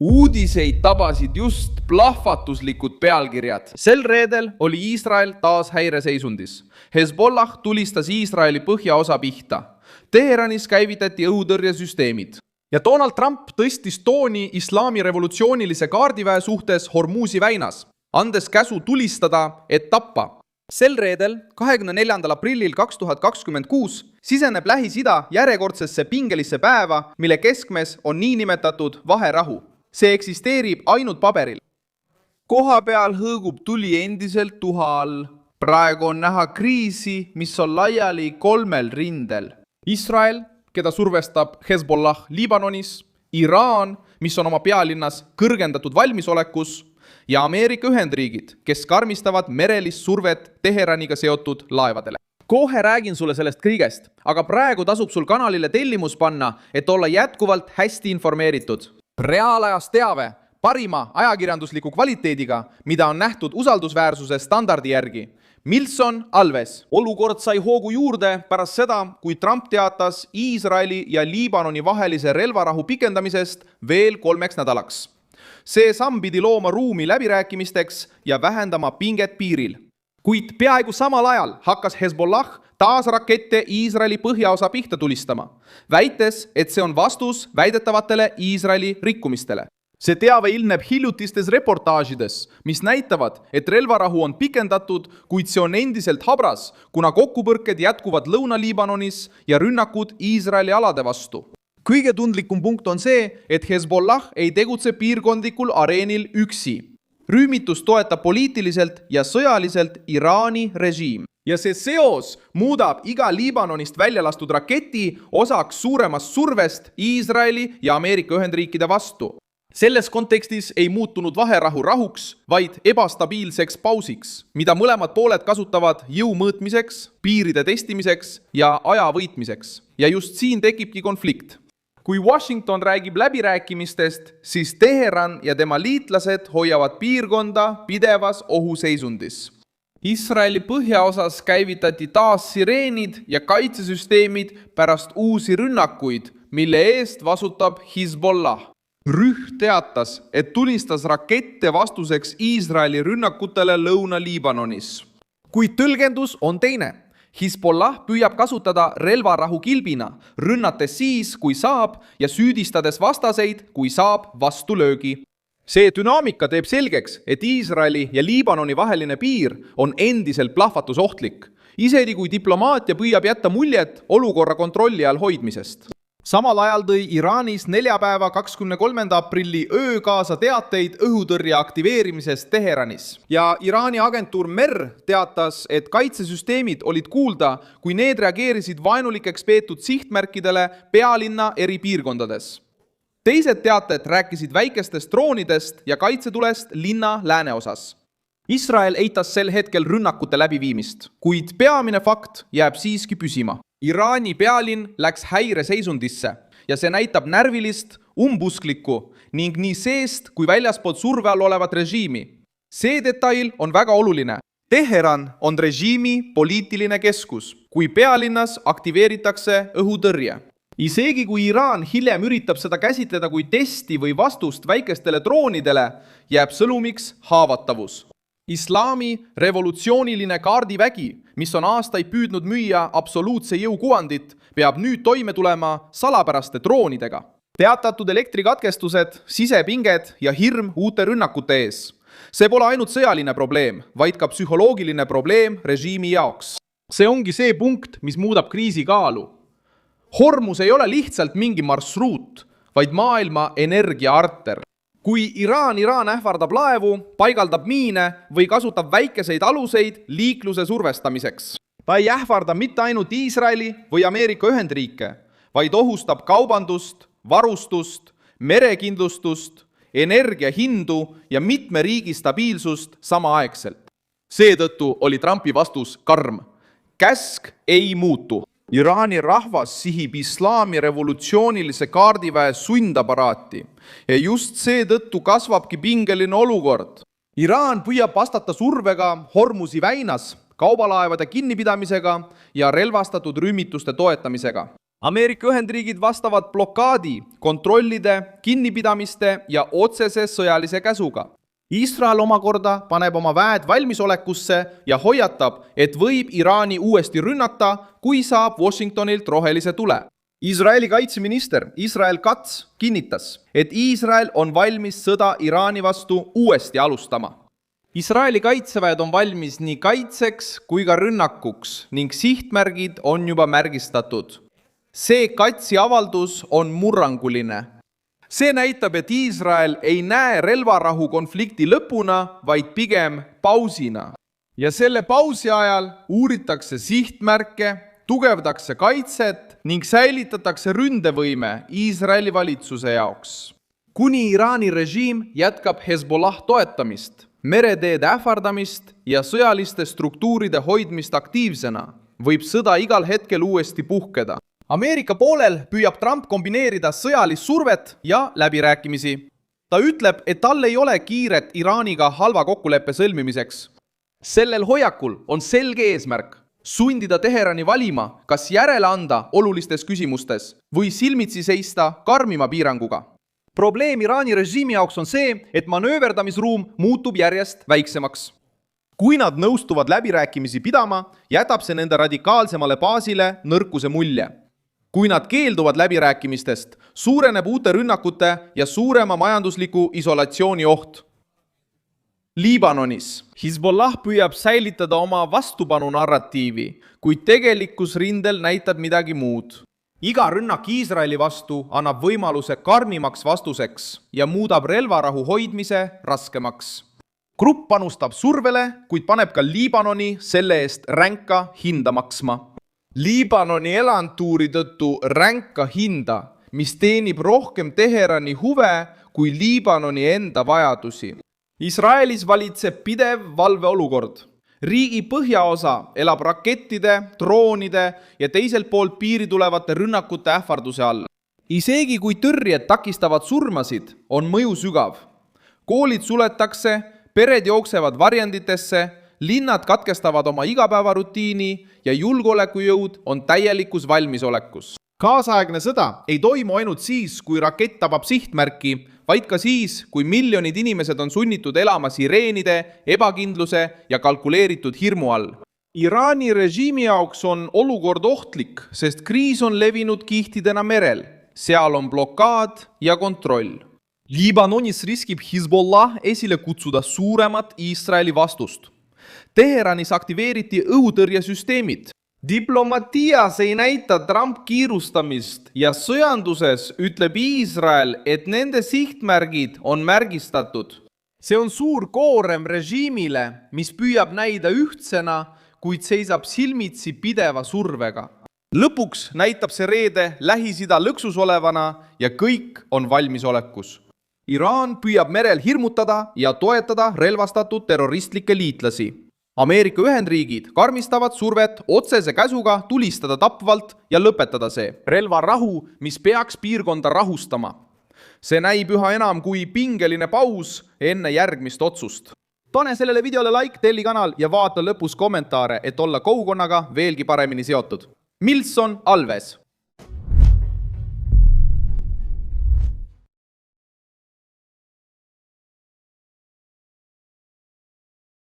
Uudiseid tabasid just plahvatuslikud pealkirjad. Sel reedel oli Iisrael taas häireseisundis. Hezbollah tulistas Iisraeli põhjaosa pihta. Teheranis käivitati õhutõrjesüsteemid. Ja Donald Trump tõstis tooni islami revolutsioonilise kaardiväe suhtes Hormuzi väinas, andes käsu tulistada, et tappa. Sel reedel, 24. aprillil 2026, siseneb Lähis-Ida järjekordsesse pingelisse päeva, mille keskmes on niinimetatud vaherahu. See eksisteerib ainult paberil. Koha peal hõõgub tuli endiselt tuha all. Praegu on näha kriisi, mis on laiali 3 rindel. Iisrael, keda survestab Hezbollah Liibanonis, Iraan, mis on oma pealinnas kõrgendatud valmisolekus, ja Ameerika Ühendriigid, kes karmistavad merelist survet Teheraniga seotud laevadele. Kohe räägin sulle sellest kõigest, aga praegu tasub sul kanalile tellimus panna, et olla jätkuvalt hästi informeeritud. Reaalajas teave, parima ajakirjandusliku kvaliteediga, mida on nähtud usaldusväärsuse standardi järgi. Milson Alves. Olukord sai hoogu juurde pärast seda, kui Trump teatas Iisraeli ja Liibanoni vahelise relvarahu pikendamisest veel 3 nädalaks. See samm pidi looma ruumi läbirääkimisteks ja vähendama pinget piiril. Kuid peaaegu samal ajal hakkas Hezbollah taas rakette Iisraeli põhjaosa pihta tulistama, väites, et see on vastus väidetavatele Iisraeli rikkumistele. See teave ilmneb hiljutistes reportaažides, mis näitavad, et relvarahu on pikendatud, kuid see on endiselt habras, kuna kokkupõrked jätkuvad Lõuna-Liibanonis ja rünnakud Iisraeli alade vastu. Kõige tundlikum punkt on see, et Hezbollah ei tegutse piirkondlikul areenil üksi. Rühmitus toetab poliitiliselt ja sõjaliselt Iraani režiim. Ja see seos muudab iga Liibanonist välja lastud raketi osaks suuremast survest Iisraeli ja Ameerika Ühendriikide vastu. Selles kontekstis ei muutunud vaherahu rahuks, vaid ebastabiilseks pausiks, mida mõlemad pooled kasutavad jõu mõõtmiseks, piiride testimiseks ja aja võitmiseks. Ja just siin tekibki konflikt. Kui Washington räägib läbirääkimistest, siis Teheran ja tema liitlased hoiavad piirkonda pidevas ohuseisundis. Iisraeli põhjaosas käivitati taas sireenid ja kaitsesüsteemid pärast uusi rünnakuid, mille eest vastutab Hezbollah. Rühm teatas, et tulistas rakette vastuseks Iisraeli rünnakutele Lõuna-Liibanonis. Kuid tõlgendus on teine. Hezbollah püüab kasutada relvarahu kilbina, rünnates siis, kui saab, ja süüdistades vastaseid, kui saab vastulöögi. See dünaamika teeb selgeks, et Iisraeli ja Liibanoni vaheline piir on endiselt plahvatusohtlik, isegi kui diplomaatia püüab jätta muljet olukorra kontrolli all hoidmisest. Samal ajal tõi Iraanis neljapäeva 23. aprilli öö kaasa teateid õhutõrje aktiveerimisest Teheranis. Ja Iraani agentuur MER teatas, et kaitsesüsteemid olid kuulda, kui need reageerisid vaenulikeks peetud sihtmärkidele pealinna eri piirkondades. Teised teated rääkisid väikestest droonidest ja kaitsetulest linna lääneosas. Iisrael eitas sel hetkel rünnakute läbiviimist, kuid peamine fakt jääb siiski püsima. Iraani pealinn läks häireseisundisse ja see näitab närvilist, umbusklikku ning nii seest kui väljaspoolt surve all olevat režiimi. See detail on väga oluline. Teheran on režiimi poliitiline keskus, kui pealinnas aktiveeritakse õhutõrje. Isegi kui Iraan hiljem üritab seda käsitleda kui testi või vastust väikestele droonidele, jääb sõnumiks haavatavus. Islami revolutsiooniline kaardivägi, mis on aastaid püüdnud müüa absoluutse jõu kuvandit, peab nüüd toime tulema salapäraste droonidega. Teatatud elektrikatkestused, sisepinged ja hirm uute rünnakute ees. See pole ainult sõjaline probleem, vaid ka psühholoogiline probleem režiimi jaoks. See ongi see punkt, mis muudab kriisi kaalu. Hormus ei ole lihtsalt mingi marsruut, vaid maailma energiaarter. Kui Iraan ähvardab laevu, paigaldab miine või kasutab väikeseid aluseid liikluse survestamiseks. Ta ei ähvarda mitte ainult Iisraeli või Ameerika Ühendriike, vaid ohustab kaubandust, varustust, merekindlustust, energiahindu ja mitme riigi stabiilsust samaaegselt. Seetõttu oli Trumpi vastus karm. Käsk ei muutu. Iraani rahvas sihib islami revolutsioonilise kaardiväe sundaparaati ja just seetõttu kasvabki pingeline olukord. Iraan püüab vastata survega Hormuzi väinas, kaubalaevade kinnipidamisega ja relvastatud rühmituste toetamisega. Ameerika Ühendriigid vastavad blokaadi, kontrollide, kinnipidamiste ja otsese sõjalise käsuga. Iisrael omakorda paneb oma väed valmisolekusse ja hoiatab, et võib Iraani uuesti rünnata, kui saab Washingtonilt rohelise tule. Iisraeli kaitseminister Israel Katz kinnitas, et Iisrael on valmis sõda Iraani vastu uuesti alustama. Iisraeli kaitseväed on valmis nii kaitseks kui ka rünnakuks ning sihtmärgid on juba märgistatud. See Katzi avaldus on murranguline. See näitab, et Iisrael ei näe relvarahu konflikti lõpuna, vaid pigem pausina. Ja selle pausi ajal uuritakse sihtmärke, tugevdatakse kaitset ning säilitatakse ründevõime Iisraeli valitsuse jaoks. Kuni Iraani režiim jätkab Hezbollah toetamist, mereteede ähvardamist ja sõjaliste struktuuride hoidmist aktiivsena, võib sõda igal hetkel uuesti puhkeda. Ameerika poolel püüab Trump kombineerida sõjalist survet ja läbirääkimisi. Ta ütleb, et tal ei ole kiiret Iraaniga halva kokkuleppe sõlmimiseks. Sellel hoiakul on selge eesmärk sundida Teherani valima, kas järele anda olulistes küsimustes või silmitsi seista karmima piiranguga. Probleem Iraani režiimi jaoks on see, et manööverdamisruum muutub järjest väiksemaks. Kui nad nõustuvad läbirääkimisi pidama, jätab see nende radikaalsemale baasile nõrkuse mulje. Kui nad keelduvad läbirääkimistest, suureneb uute rünnakute ja suurema majandusliku isolatsiooni oht. Liibanonis Hezbollah püüab säilitada oma vastupanu narratiivi, kuid tegelikkus rindel näitab midagi muud. Iga rünnak Iisraeli vastu annab võimaluse karmimaks vastuseks ja muudab relvarahu hoidmise raskemaks. Grupp panustab survele, kuid paneb ka Liibanoni selle eest ränka hinda maksma. Liibanoni elantuuri tõttu ränka hinda, mis teenib rohkem Teherani huve kui Liibanoni enda vajadusi. Iisraelis valitseb pidev valveolukord. Riigi põhjaosa elab rakettide, droonide ja teiselt poolt piiri tulevate rünnakute ähvarduse all. Isegi kui tõrjed takistavad surmasid, on mõju sügav. Koolid suletakse, pered jooksevad varjenditesse, linnad katkestavad oma igapäevarutiini ja julgeolekujõud on täielikus valmisolekus. Kaasaegne sõda ei toimu ainult siis, kui rakett tabab sihtmärki, vaid ka siis, kui miljonid inimesed on sunnitud elama sireenide, ebakindluse ja kalkuleeritud hirmu all. Iraani režiimi jaoks on olukord ohtlik, sest kriis on levinud kihtidena merel. Seal on blokaad ja kontroll. Liibanonis riskib Hezbollah esile kutsuda suuremat Iisraeli vastust. Teheranis aktiveeriti õhutõrjesüsteemid. Diplomatias ei näita Trump kiirustamist ja sõjanduses ütleb Iisrael, et nende sihtmärgid on märgistatud. See on suur koorem režiimile, mis püüab näida ühtsena, kuid seisab silmitsi pideva survega. Lõpuks näitab see reede Lähis-Ida lõksus olevana ja kõik on valmisolekus. Iraan püüab merel hirmutada ja toetada relvastatud terroristlikke liitlasi. Ameerika Ühendriigid karmistavad survet otsese käsuga tulistada tapvalt ja lõpetada see relvarahu, mis peaks piirkonda rahustama. See näib üha enam kui pingeline paus enne järgmist otsust. Pane sellele videole like, telli kanal ja vaata lõpus kommentaare, et olla kogukonnaga veelgi paremini seotud. Milson Alves